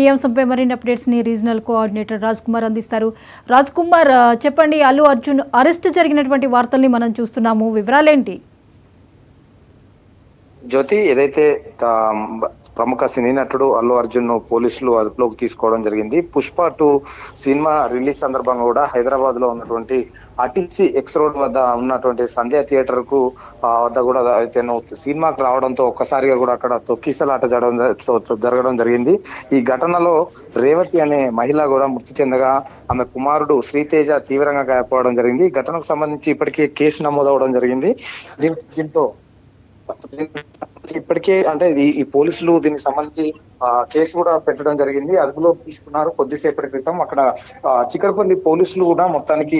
ఈ అంశంపై మరిన్ని అప్డేట్స్ ని రీజనల్ కోఆర్డినేటర్ రాజ్ కుమార్ అందిస్తారు. రాజ్ కుమార్, చెప్పండి, అల్లు అర్జున్ అరెస్ట్ జరిగినటువంటి వార్తల్ని మనం చూస్తున్నాము, వివరాలేంటి? జ్యోతి, ఏదైతే ప్రముఖ సినీ నటుడు అల్లు అర్జున్ ను పోలీసులు అదుపులోకి తీసుకోవడం జరిగింది. పుష్ప 2 సినిమా రిలీజ్ సందర్భంగా కూడా హైదరాబాద్ లో ఉన్నటువంటి ఆర్టీసీ ఎక్స్ రోడ్ వద్ద ఉన్నటువంటి సంధ్య థియేటర్ కు వద్ద కూడా తను సినిమాకు రావడంతో ఒక్కసారిగా కూడా అక్కడ తొక్కిసలాట జరగడం జరిగింది. ఈ ఘటనలో రేవతి అనే మహిళ కూడా మృతి చెందగా ఆమె కుమారుడు శ్రీతేజ తీవ్రంగా గాయపడడం జరిగింది. ఈ ఘటనకు సంబంధించి ఇప్పటికే కేసు నమోదవడం జరిగింది. దీంతో ఇప్పటికే అంటే ఈ పోలీసులు దీనికి సంబంధించి కేసు కూడా పెట్టడం జరిగింది. అదుపులో తీసుకున్నారు. కొద్దిసేపటి క్రితం అక్కడ చిక్కడపల్లి పోలీసులు కూడా మొత్తానికి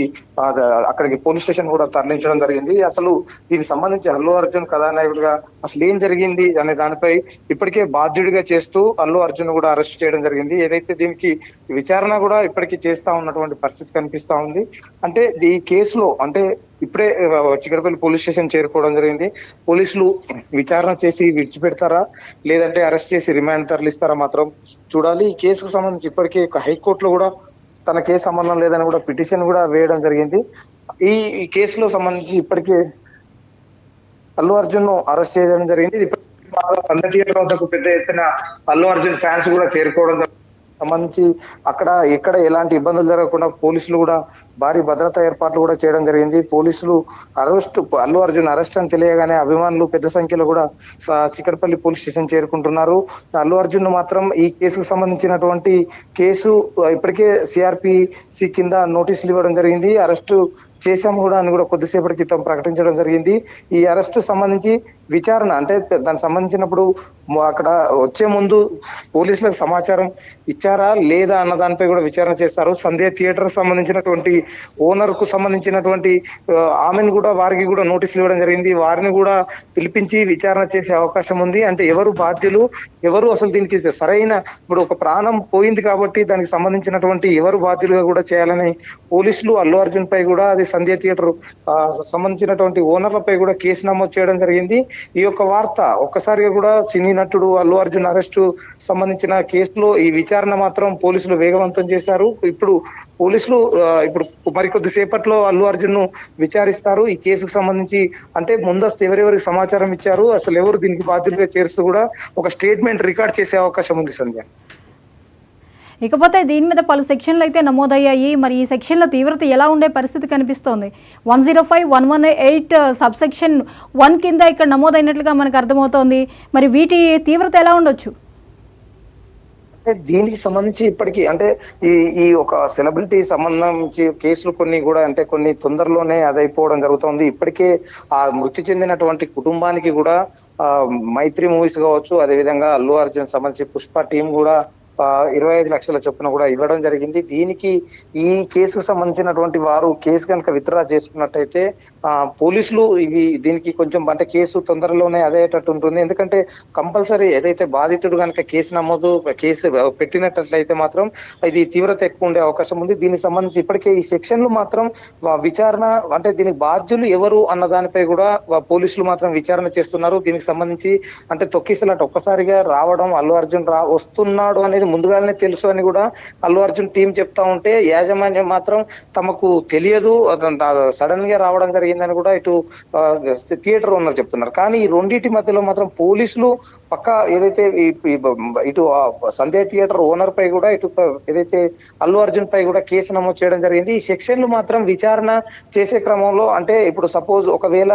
అక్కడికి పోలీస్ స్టేషన్ కూడా తరలించడం జరిగింది. అసలు దీనికి సంబంధించి అల్లు అర్జున్ కథానాయకుడిగా అసలు ఏం జరిగింది అనే దానిపై ఇప్పటికే బాధ్యుడిగా చేస్తూ అల్లు అర్జున్ కూడా అరెస్ట్ చేయడం జరిగింది. ఏదైతే దీనికి విచారణ కూడా ఇప్పటికీ చేస్తా ఉన్నటువంటి పరిస్థితి కనిపిస్తా ఉంది. అంటే ఈ కేసులో అంటే ఇప్పుడే చిక్కడపల్లి పోలీస్ స్టేషన్ చేరుకోవడం జరిగింది. పోలీసులు విచారణ చేసి విడిచిపెడతారా లేదంటే అరెస్ట్ చేసి రిమాండ్ తరలిస్తారా మాత్రం చూడాలి. ఈ కేసుకు సంబంధించి ఇప్పటికే హైకోర్టులో కూడా తన కేసు సంబంధం లేదని కూడా పిటిషన్ కూడా వేయడం జరిగింది. ఈ కేసులో సంబంధించి ఇప్పటికే అల్లు అర్జున్ ను అరెస్ట్ చేయడం జరిగింది. సంధ్య థియేటర్ వద్దకు పెద్ద ఎత్తున అల్లు అర్జున్ ఫ్యాన్స్ కూడా చేరుకోవడం సంబంధించి అక్కడ ఎక్కడ ఎలాంటి ఇబ్బందులు జరగకుండా పోలీసులు కూడా భారీ భద్రతా ఏర్పాట్లు కూడా చేయడం జరిగింది. పోలీసులు అల్లు అర్జున్ అరెస్ట్ అని తెలియగానే అభిమానులు పెద్ద సంఖ్యలో కూడా చిక్కడపల్లి పోలీస్ స్టేషన్ చేరుకుంటున్నారు. అల్లు అర్జున్ మాత్రం ఈ కేసుకు సంబంధించినటువంటి కేసు ఇప్పటికే సిఆర్పిసి కింద నోటీసులు ఇవ్వడం జరిగింది. అరెస్టు చేశాము కూడా అని కూడా కొద్దిసేపటి క్రితం ప్రకటించడం జరిగింది. ఈ అరెస్టు సంబంధించి విచారణ అంటే దానికి సంబంధించినప్పుడు అక్కడ వచ్చే ముందు పోలీసులకు సమాచారం ఇచ్చారా లేదా అన్న దానిపై కూడా విచారణ చేస్తారు. సంధ్య థియేటర్ సంబంధించినటువంటి ఓనర్ కు సంబంధించినటువంటి ఆమెను కూడా వారికి కూడా నోటీసులు ఇవ్వడం జరిగింది. వారిని కూడా పిలిపించి విచారణ చేసే అవకాశం ఉంది. అంటే ఎవరు బాధ్యులు, ఎవరు అసలు దీనికి సరైన ఇప్పుడు ఒక ప్రాణం పోయింది కాబట్టి దానికి సంబంధించినటువంటి ఎవరు బాధ్యులుగా కూడా చేయాలని పోలీసులు అల్లు అర్జున్ పై కూడా అది సంధ్య థియేటర్ సంబంధించినటువంటి ఓనర్లపై కూడా కేసు నమోదు చేయడం జరిగింది. ఈ యొక్క వార్త ఒక్కసారిగా కూడా సినీ నటుడు అల్లు అర్జున్ అరెస్టు సంబంధించిన కేసులో ఈ విచారణ మాత్రం పోలీసులు వేగవంతం చేశారు. ఇప్పుడు పోలీసులు మరికొద్ది సేపట్లో అల్లు అర్జున్ ను విచారిస్తారు. ఈ కేసుకు సంబంధించి అంటే ముందస్తు ఎవరెవరికి సమాచారం ఇచ్చారు, అసలు ఎవరు దీనికి బాధ్యులుగా చేరుస్తూ కూడా ఒక స్టేట్మెంట్ రికార్డ్ చేసే అవకాశం ఉంది సంధ్య. ఇకపోతే దీని మీద పలు సెక్షన్లు అయితే నమోదయ్యాయి. మరి ఈ సెక్షన్ల తీవ్రత ఎలా ఉండే పరిస్థితి కనిపిస్తోంది? 105, 118 సబ్ సెక్షన్ 1 కింద ఇక్కడ నమోదైనట్లుగా మనకు అర్థమవుతోంది. మరి వీటి తీవ్రత ఎలా ఉండొచ్చు? దీనికి సంబంధించి ఇప్పటికీ అంటే ఈ ఒక సెలబ్రిటీ సంబంధించి కేసులు కొన్ని కూడా అంటే కొన్ని తొందరలోనే అదైపోవడం జరుగుతుంది. ఇప్పటికే ఆ మృతి చెందినటువంటి కుటుంబానికి కూడా మైత్రి మూవీస్ కావచ్చు, అదేవిధంగా అల్లు అర్జున్ సంబంధించి పుష్ప టీం కూడా 25 లక్షల చొప్పున కూడా ఇవ్వడం జరిగింది. దీనికి ఈ కేసుకు సంబంధించినటువంటి వారు కేసు కనుక విత్డ్రా చేసుకున్నట్టయితే పోలీసులు దీనికి కొంచెం అంటే కేసు తొందరలోనే అదేటట్టు ఉంటుంది. ఎందుకంటే కంపల్సరీ ఏదైతే బాధితుడు కనుక కేసు పెట్టినట్లయితే మాత్రం ఇది తీవ్రత ఎక్కువ ఉండే అవకాశం ఉంది. దీనికి సంబంధించి ఇప్పటికే ఈ సెక్షన్లు మాత్రం విచారణ అంటే దీనికి బాధ్యులు ఎవరు అన్న దానిపై కూడా పోలీసులు మాత్రం విచారణ చేస్తున్నారు. దీనికి సంబంధించి అంటే తొక్కిసలాట ఒక్కసారిగా రావడం, అల్లు అర్జున్ వస్తున్నాడు అనేది ముందుగానే తెలుసు అని కూడా అల్లు అర్జున్ టీం చెప్తా ఉంటే యాజమాన్యం మాత్రం తమకు తెలియదు, సడన్ గా రావడం జరిగిందని కూడా ఇటు థియేటర్ ఓనర్ చెప్తున్నారు. కానీ ఈ రెండింటి మధ్యలో మాత్రం పోలీసులు పక్క ఏదైతే ఇటు సంధ్య థియేటర్ ఓనర్ పై కూడా ఇటు ఏదైతే అల్లు అర్జున్ పై కూడా కేసు నమోదు చేయడం జరిగింది. ఈ సెక్షన్లు మాత్రం విచారణ చేసే క్రమంలో అంటే ఇప్పుడు సపోజ్ ఒకవేళ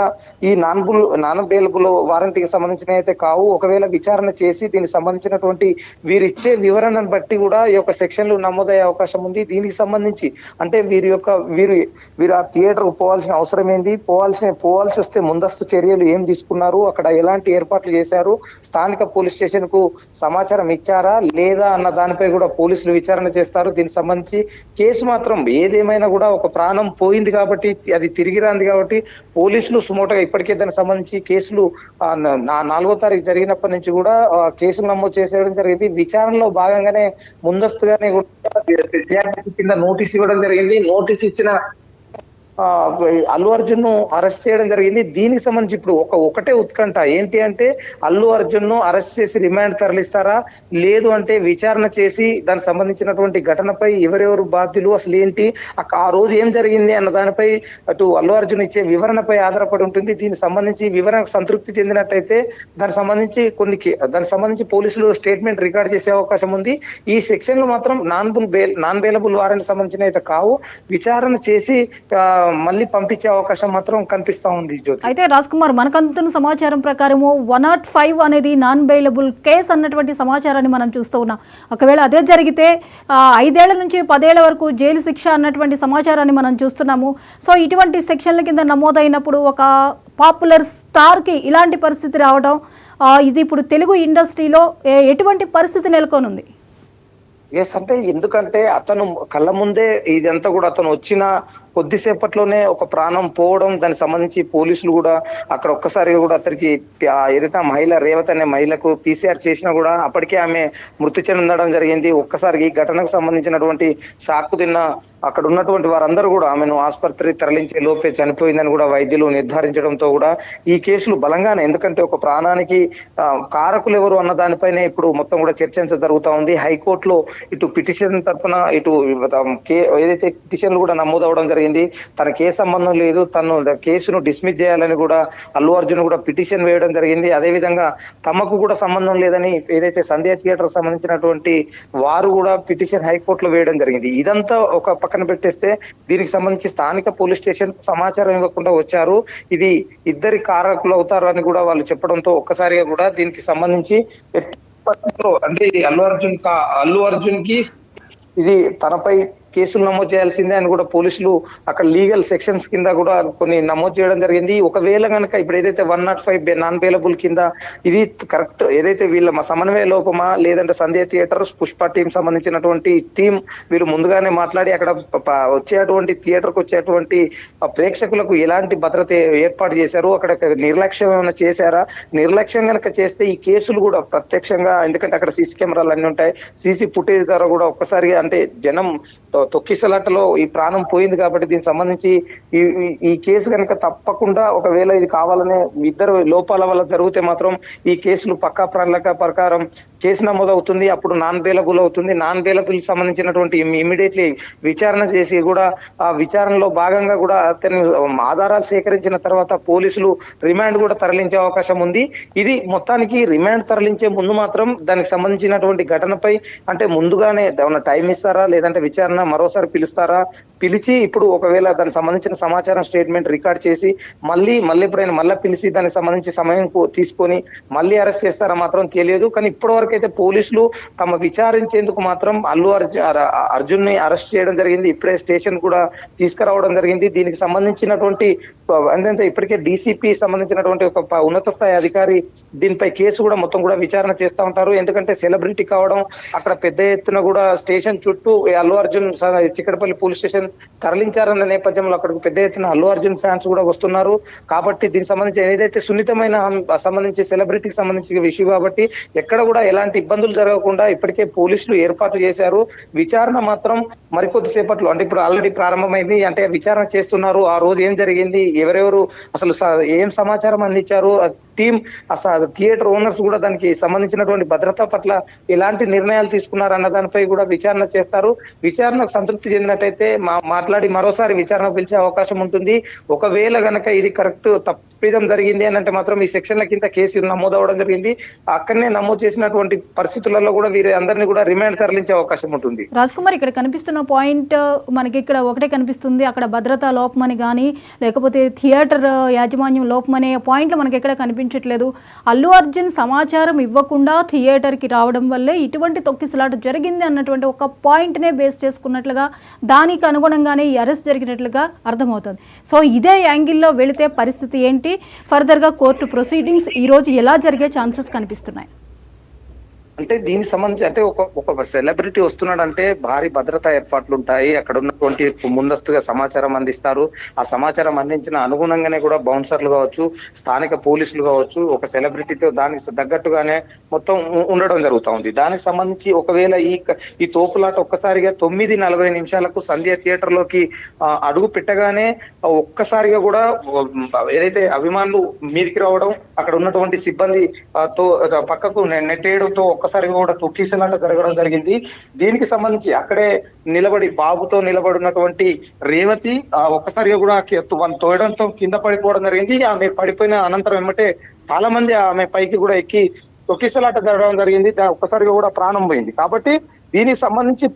ఈ నాన్ బెయిలబుల్ వారంటీకి సంబంధించిన అయితే కావు, ఒకవేళ విచారణ చేసి దీనికి సంబంధించినటువంటి వీరిచ్చే వివరణను బట్టి కూడా ఈ యొక్క సెక్షన్లు నమోదయ్యే అవకాశం ఉంది. దీనికి సంబంధించి అంటే వీరు ఆ థియేటర్ పోవాల్సిన అవసరం ఏంది, పోవాల్సి వస్తే ముందస్తు చర్యలు ఏం తీసుకున్నారు, అక్కడ ఎలాంటి ఏర్పాట్లు చేశారు, స్థానిక పోలీస్ స్టేషన్ కు సమాచారం ఇచ్చారా లేదా అన్న దానిపై కూడా పోలీసులు విచారణ చేస్తారు. దీనికి సంబంధించి కేసు మాత్రం ఏదేమైనా కూడా ఒక ప్రాణం పోయింది కాబట్టి అది తిరిగి రాంది కాబట్టి పోలీసులు సుమోటగా ఇప్పటికే దానికి సంబంధించి కేసులు 4వ తారీఖు జరిగినప్పటి నుంచి కూడా కేసులు నమోదు చేసేయడం జరిగింది. విచారణలో భాగంగానే ముందస్తుగానే కింద నోటీస్ ఇవ్వడం జరిగింది. నోటీస్ ఇచ్చిన ఆ, అల్లు అర్జున్ ను అరెస్ట్ చేయడం జరిగింది. దీనికి సంబంధించి ఇప్పుడు ఒకటే ఉత్కంఠ ఏంటి అంటే అల్లు అర్జున్ ను అరెస్ట్ చేసి రిమాండ్ తరలిస్తారా, లేదు అంటే విచారణ చేసి దానికి సంబంధించినటువంటి ఘటనపై ఎవరెవరు బాధ్యులు, అసలు ఏంటి ఆ రోజు ఏం జరిగింది అన్న దానిపై అటు అల్లు అర్జున్ ఇచ్చే వివరణపై ఆధారపడి ఉంటుంది. దీనికి సంబంధించి వివరణ సంతృప్తి చెందినట్టయితే దానికి సంబంధించి పోలీసులు స్టేట్మెంట్ రికార్డ్ చేసే అవకాశం ఉంది. ఈ సెక్షన్లు మాత్రం నాన్ బెయిలబుల్ వారెంట్ సంబంధించిన అయితే కావు. విచారణ చేసి మళ్ళీ పంపించే అవకాశం మాత్రం కనిపిస్తా ఉంది జ్యోతి. అయితే రాజ్ కుమార్, మనకు అందుతున్న సమాచారం ప్రకారము 105 అనేది నాన్ బెయిలబుల్ కేసు అన్నటువంటి సమాచారాన్ని మనం చూస్తూ ఉన్నాం. ఒకవేళ అదే జరిగితే 5 ఏళ్ల నుంచి 10 ఏళ్ల వరకు జైలు శిక్ష అన్నటువంటి సమాచారాన్ని మనం చూస్తున్నాము. సో ఇటువంటి సెక్షన్ల కింద నమోదైనప్పుడు ఒక పాపులర్ స్టార్కి ఇలాంటి పరిస్థితి రావడం, ఇది ఇప్పుడు తెలుగు ఇండస్ట్రీలో ఎటువంటి పరిస్థితి నెలకొనుంది? ఎస్, అంటే ఎందుకంటే అతను కళ్ళ ముందే ఇదంతా కూడా అతను వచ్చిన కొద్దిసేపట్లోనే ఒక ప్రాణం పోవడం, దానికి సంబంధించి పోలీసులు కూడా అక్కడ ఒక్కసారిగా కూడా అతనికి ఏదైతే మహిళ రేవతి అనే మహిళకు PCR చేసినా కూడా అప్పటికే ఆమె మృతి చెందడం జరిగింది. ఒక్కసారి ఈ ఘటనకు సంబంధించినటువంటి షాక్ తిన్న అక్కడ ఉన్నటువంటి వారందరూ కూడా ఆమెను ఆసుపత్రి తరలించే లోపే చనిపోయిందని కూడా వైద్యులు నిర్ధారించడంతో కూడా ఈ కేసులు బలంగానే, ఎందుకంటే ఒక ప్రాణానికి కారకులు ఎవరు అన్న దానిపైనే ఇప్పుడు మొత్తం కూడా చర్చ జరుగుతా ఉంది. హైకోర్టులో ఇటు పిటిషన్ తరఫున ఇటు ఏదైతే పిటిషన్లు కూడా నమోదవడం జరిగింది. తనకి ఏ సంబంధం లేదు, తను కేసును డిస్మిస్ చేయాలని కూడా అల్లు అర్జున్ కూడా పిటిషన్ వేయడం జరిగింది. అదే విధంగా తమకు కూడా సంబంధం లేదని ఏదైతే సంధ్య థియేటర్ సంబంధించినటువంటి వారు కూడా పిటిషన్ హైకోర్టులో వేయడం జరిగింది. ఇదంతా ఒక పక్కన పెట్టేస్తే దీనికి సంబంధించి స్థానిక పోలీస్ స్టేషన్ సమాచారం ఇవ్వకుండా వచ్చారు. ఇది ఇద్దరి కారకులు అవుతారు అని కూడా వాళ్ళు చెప్పడంతో ఒక్కసారిగా కూడా దీనికి సంబంధించి అంటే అల్లు అర్జున్ కి ఇది తనపై కేసులు నమోదు చేయాల్సిందే అని కూడా పోలీసులు అక్కడ లీగల్ సెక్షన్స్ కింద కూడా కొన్ని నమోదు చేయడం జరిగింది. ఒకవేళ కనుక ఇప్పుడు ఏదైతే 105 నాన్ బెయిలబుల్ కింద ఇది కరెక్ట్ ఏదైతే వీళ్ళ సమన్వయ లోపమా, లేదంటే సంధ్య థియేటర్ పుష్ప టీం సంబంధించినటువంటి టీం వీళ్ళు ముందుగానే మాట్లాడి అక్కడ వచ్చేటువంటి థియేటర్కి వచ్చేటువంటి ప్రేక్షకులకు ఎలాంటి భద్రత ఏర్పాటు చేశారు, అక్కడ నిర్లక్ష్యం ఏమైనా చేశారా, నిర్లక్ష్యం కనుక చేస్తే ఈ కేసులు కూడా ప్రత్యక్షంగా, ఎందుకంటే అక్కడ సీసీ కెమెరాలు అన్ని ఉంటాయి, సీసీ ఫుటేజ్ ద్వారా కూడా ఒక్కసారిగా అంటే జనం తొక్కిసలాటలో ఈ ప్రాణం పోయింది కాబట్టి దీనికి సంబంధించి ఈ కేసు కనుక తప్పకుండా ఒకవేళ ఇది కావాలనే ఇద్దరు లోపాల వల్ల జరిగితే మాత్రం ఈ కేసులు పక్కా ప్రణాళిక ప్రకారం కేసు నమోదవుతుంది. అప్పుడు నాన్ బెయిలబుల్ అవుతుంది. నాన్ బెయిలబుల్ సంబంధించినటువంటి ఇమీడియట్లీ విచారణ చేసి కూడా ఆ విచారణలో భాగంగా కూడా అతని ఆధారాలు సేకరించిన తర్వాత పోలీసులు రిమాండ్ కూడా తరలించే అవకాశం ఉంది. ఇది మొత్తానికి రిమాండ్ తరలించే ముందు మాత్రం దానికి సంబంధించినటువంటి ఘటనపై అంటే ముందుగానే ఏమైనా టైం ఇస్తారా, లేదంటే విచారణ మరోసారి పిలుస్తారా, పిలిచి ఇప్పుడు ఒకవేళ దానికి సంబంధించిన సమాచారం స్టేట్మెంట్ రికార్డ్ చేసి మళ్ళీ ఎప్పుడైనా మళ్ళీ పిలిచి దానికి సంబంధించి సమయం తీసుకొని మళ్ళీ అరెస్ట్ చేస్తారా మాత్రం తెలియదు. కానీ ఇప్పటి వరకు అయితే పోలీసులు తమ విచారించేందుకు మాత్రం అల్లు అర్జున్ ని అరెస్ట్ చేయడం జరిగింది. ఇప్పుడే స్టేషన్ కూడా తీసుకురావడం జరిగింది. దీనికి సంబంధించినటువంటి ఏంటంటే ఇప్పటికే డీసీపీ సంబంధించినటువంటి ఒక ఉన్నత స్థాయి అధికారి దీనిపై కేసు కూడా మొత్తం కూడా విచారణ చేస్తూ ఉంటారు. ఎందుకంటే సెలబ్రిటీ కావడం, అక్కడ పెద్ద ఎత్తున కూడా స్టేషన్ చుట్టూ అల్లు అర్జున్ చిక్కడపల్లి పోలీస్ స్టేషన్ తరలించారన్న నేపథ్యంలో అక్కడికి పెద్ద ఎత్తున అల్లు అర్జున్ ఫ్యాన్స్ కూడా వస్తున్నారు. కాబట్టి దీనికి సంబంధించి ఏదైతే సున్నితమైన సంబంధించి సెలబ్రిటీకి సంబంధించిన విషయం కాబట్టి ఎక్కడ కూడా ఎలాంటి ఇబ్బందులు జరగకుండా ఇప్పటికే పోలీసులు ఏర్పాటు చేశారు. విచారణ మాత్రం మరికొద్ది సేపట్లో అంటే ఇప్పుడు ఆల్రెడీ ప్రారంభమైంది. అంటే విచారణ చేస్తున్నారు. ఆ రోజు ఏం జరిగింది, ఎవరెవరు అసలు ఏం సమాచారం అందించారు, టీం అసలు థియేటర్ ఓనర్స్ కూడా దానికి సంబంధించినటువంటి భద్రత పట్ల ఎలాంటి నిర్ణయాలు తీసుకున్నారు అన్న దానిపై కూడా విచారణ చేస్తారు. విచారణకు సంతృప్తి చెందినట్టయితే మాట్లాడి మరోసారి విచారణ పిలిచే అవకాశం ఉంటుంది. ఒకవేళ గనక ఇది కరెక్ట్ తప్పిదం జరిగింది అని అంటే మాత్రం ఈ సెక్షన్ల కింద కేసు నమోదు అవ్వడం జరిగింది. అక్కడనే నమోదు చేసినటువంటి పరిస్థితులలో కూడా వీరి అందరినీ కూడా రిమాండ్ తరలించే అవకాశం ఉంటుంది. రాజ్ కుమార్, ఇక్కడ కనిపిస్తున్న పాయింట్ మనకి ఇక్కడ ఒకటే కనిపిస్తుంది, అక్కడ భద్రతా లోపమని కానీ లేకపోతే థియేటర్ యాజమాన్యం లోపమనే పాయింట్లు మనకి ఎక్కడ కనిపించట్లేదు. అల్లు అర్జున్ సమాచారం ఇవ్వకుండా థియేటర్కి రావడం వల్లే ఇటువంటి తొక్కిసలాట జరిగింది అన్నటువంటి ఒక పాయింట్నే బేస్ చేసుకున్నట్లుగా, దానికి అనుగుణంగానే ఈ అరెస్ట్ జరిగినట్లుగా అర్థమవుతుంది. సో ఇదే యాంగిల్లో వెళితే పరిస్థితి ఏంటి, ఫర్దర్గా కోర్టు ప్రొసీడింగ్స్ ఈరోజు ఎలా జరిగే ఛాన్సెస్ కనిపిస్తున్నాయి? అంటే దీనికి సంబంధించి అంటే ఒక సెలబ్రిటీ వస్తున్నాడంటే భారీ భద్రతా ఏర్పాట్లు ఉంటాయి. అక్కడ ఉన్నటువంటి ముందస్తుగా సమాచారం అందిస్తారు. ఆ సమాచారం అందించిన అనుగుణంగానే కూడా బౌన్సర్లు కావచ్చు, స్థానిక పోలీసులు కావచ్చు, ఒక సెలబ్రిటీతో దానికి తగ్గట్టుగానే మొత్తం ఉండడం జరుగుతా ఉంది. దానికి సంబంధించి ఒకవేళ ఈ తోపులాట ఒక్కసారిగా 9:40 సంధ్య థియేటర్ లోకి అడుగు పెట్టగానే ఒక్కసారిగా కూడా ఏదైతే అభిమానులు మీదికి రావడం, అక్కడ ఉన్నటువంటి సిబ్బంది తో పక్కకు నెట్టేయడంతో ఒక్కసారిగా కూడా తొక్కిసలాట జరగడం జరిగింది. దీనికి సంబంధించి అక్కడే బాబుతో నిలబడినటువంటి రేవతి ఒక్కసారిగా కూడా తోయడంతో కింద పడిపోవడం జరిగింది. ఆమె పడిపోయిన అనంతరం ఏమంటే చాలా మంది ఆమె పైకి కూడా ఎక్కి తొక్కిసలాట జరగడం జరిగింది. ఒక్కసారిగా కూడా ప్రాణం పోయింది. కాబట్టి దీనికి సంబంధించి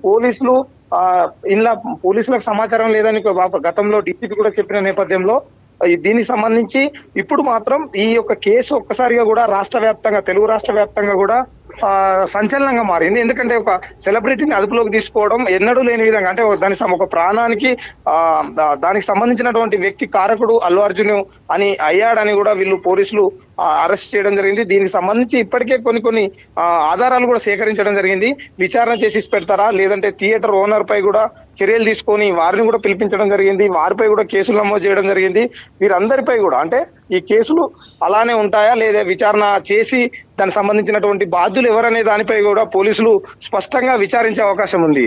పోలీసులకు సమాచారం లేదని గతంలో డీసీపీ కూడా చెప్పిన నేపథ్యంలో దీనికి సంబంధించి ఇప్పుడు మాత్రం ఈ యొక్క కేసు ఒక్కసారిగా కూడా తెలుగు రాష్ట్ర వ్యాప్తంగా కూడా సంచలనంగా మారింది. ఎందుకంటే ఒక సెలబ్రిటీని అదుపులోకి తీసుకోవడం ఎన్నడూ లేని విధంగా, అంటే ఒక ప్రాణానికి దానికి సంబంధించినటువంటి వ్యక్తి కారకుడు అల్లు అర్జున్ అని అయ్యాడని కూడా వీళ్ళు పోలీసులు అరెస్ట్ చేయడం జరిగింది. దీనికి సంబంధించి ఇప్పటికే కొన్ని ఆధారాలు కూడా సేకరించడం జరిగింది. విచారణ చేసి పెడతారా లేదంటే థియేటర్ ఓనర్ పై కూడా చర్యలు తీసుకొని వారిని కూడా పిలిపించడం జరిగింది. వారిపై కూడా కేసులు నమోదు చేయడం జరిగింది. వీరందరిపై కూడా అంటే ఈ కేసులు అలానే ఉంటాయా లేదా విచారణ చేసి దానికి సంబంధించినటువంటి బాధ్యులు ఎవరనే దానిపై కూడా పోలీసులు స్పష్టంగా విచారించే అవకాశం ఉంది.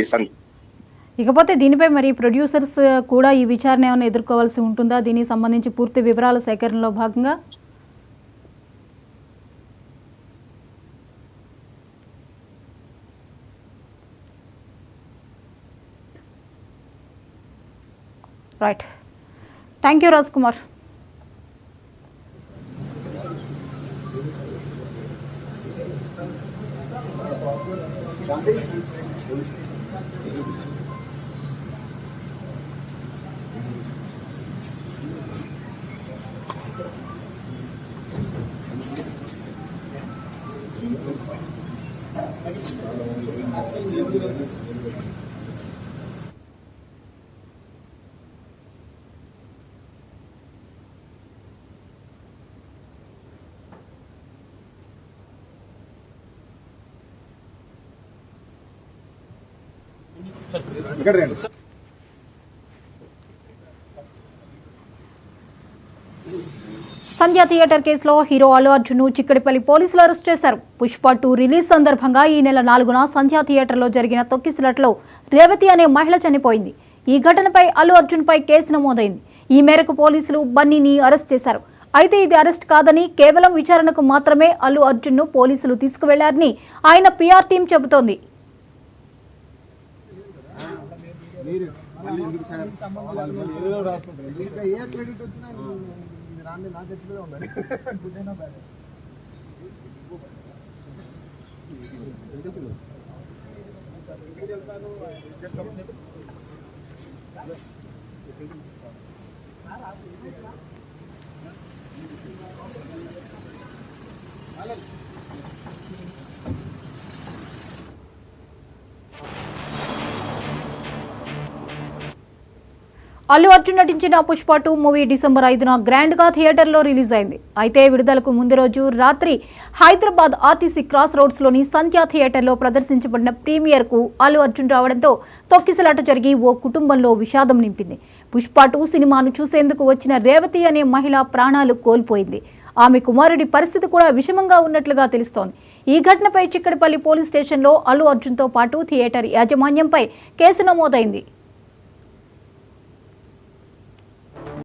ఇకపోతే దీనిపై మరి ప్రొడ్యూసర్స్ కూడా ఈ విచారణ ఏమైనా ఎదుర్కోవాల్సి ఉంటుందా? దీనికి సంబంధించి పూర్తి వివరాల సేకరణలో భాగంగా right. Thank you Raj Kumar. Sandhya theatre కేసులో హీరో అల్లు అర్జున్ చిక్కడిపల్లి పోలీసులు అరెస్ట్ చేశారు. పుష్ప 2 రిలీజ్ సందర్భంగా ఈ నెల 4న సంధ్య థియేటర్లో జరిగిన తొక్కిసలాటలో రేవతి అనే మహిళ చనిపోయింది. ఈ ఘటనపై అల్లు అర్జున్ పై కేసు నమోదైంది. ఈ మేరకు పోలీసులు బన్నీని అరెస్ట్ చేశారు. అయితే ఇది అరెస్ట్ కాదని కేవలం విచారణకు మాత్రమే అల్లు అర్జున్ ను పోలీసులు తీసుకువెళ్లారని ఆయన పిఆర్ టీం చెబుతోంది. అల్లు అర్జున్ నటించిన పుష్ప 2 మూవీ డిసెంబర్ 5న గ్రాండ్ గా థియేటర్లో రిలీజ్ అయింది. అయితే విడుదలకు ముందు రోజు రాత్రి హైదరాబాద్ ఆర్టీసీ క్రాస్ రోడ్స్ లోని సంధ్య థియేటర్లో ప్రదర్శించబడిన ప్రీమియర్ కు అల్లు అర్జున్ రావడంతో తొక్కిసలాట జరిగి ఓ కుటుంబంలో విషాదం నింపింది. పుష్ప 2 సినిమాను చూసేందుకు వచ్చిన రేవతి అనే మహిళ ప్రాణాలు కోల్పోయింది. ఆమె కుమారుడి పరిస్థితి కూడా విషమంగా ఉన్నట్లుగా తెలుస్తోంది. ఈ ఘటనపై చిక్కడపల్లి పోలీస్ స్టేషన్లో అల్లు అర్జున్తో పాటు థియేటర్ యాజమాన్యంపై కేసు నమోదైంది.